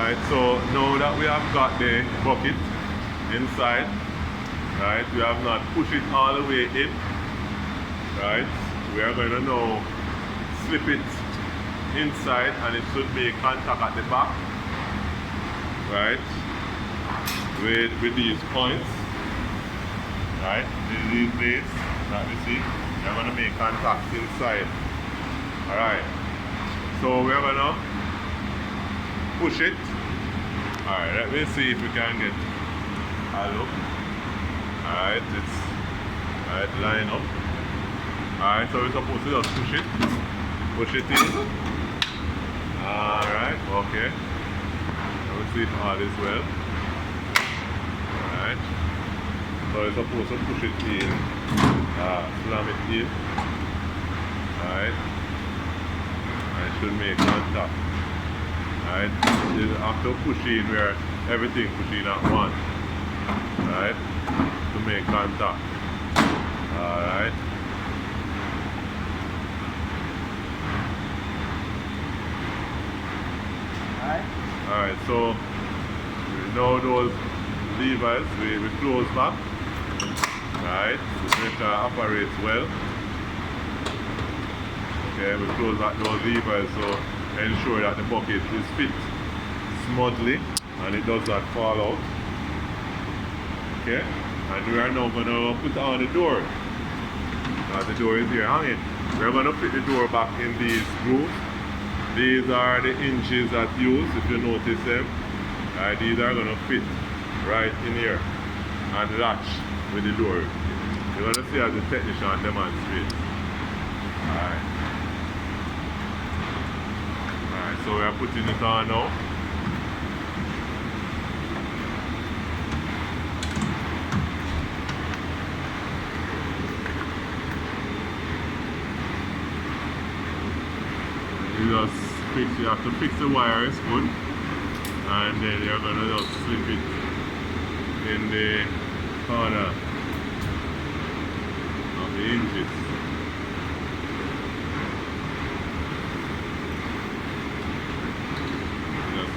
Right, so now that we have got the bucket inside, right, we have not pushed it all the way in, right, we are going to now slip it inside and it should make contact at the back, right, with these points, right, these blades that we see, they're going to make contact inside. Alright, so we're going to push it. Alright, let me see if we can get a look. Alright, it's line up. Alright, so we're supposed to just push it in. Alright, okay. Let me see if all is well. Alright, so we're supposed to push it in, slam it in. Alright, and it should make contact. Right, after pushing where everything pushing at once, right, to make contact. Alright. Alright, so now those levers we close back. Right, to make sure it operates well. Okay, we close back those levers so ensure that the bucket is fit smoothly and it does not fall out. Okay, and we are now going to put on the door. The door is here hanging. We are going to fit the door back in these grooves. These are the inches that used, if you notice them. These are going to fit right in here and latch with the door. You're going to see as the technician demonstrates. Alright. So we are putting it on now. You have to fix the wires good, and then you're gonna just slip it in the corner of the hinges.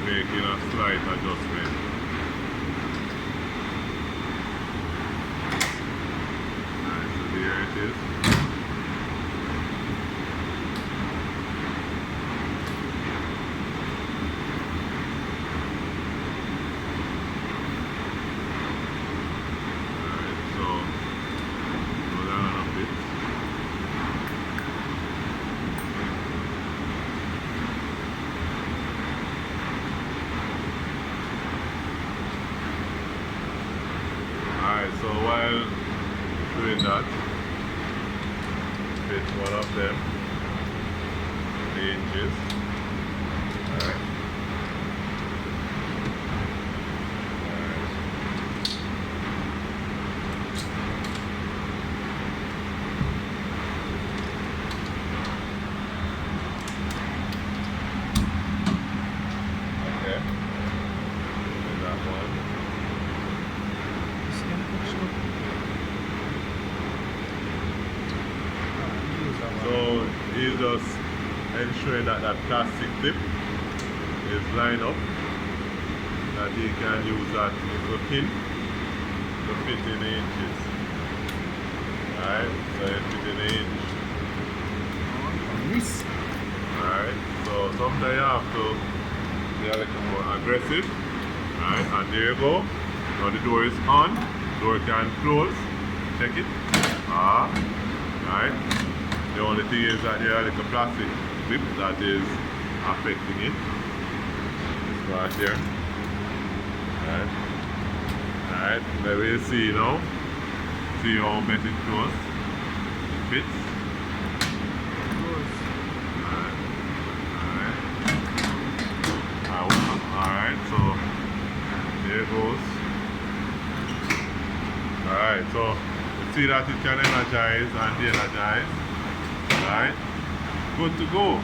Making a slight adjustment. Alright, so there it is. Alright, so go down a bit. Alright, so while doing that, fit one of them, the hinges. Alright. Okay. And that one. So he's just ensuring that that plastic tip is lined up, that he can use that little pin to fit in the hinges. Alright, so it fit in the hinge. Alright, so sometimes you have to be a little more aggressive. Alright, and there you go. Now the door is on, door can close. Check it. Alright. The only thing is that there are like a plastic clip that is affecting it. This part here. Alright. Alright, let me see now. See how best it goes. It fits. Alright. Alright, so there it goes. Alright, so you see that it can energize and de-energize. Alright, good to go.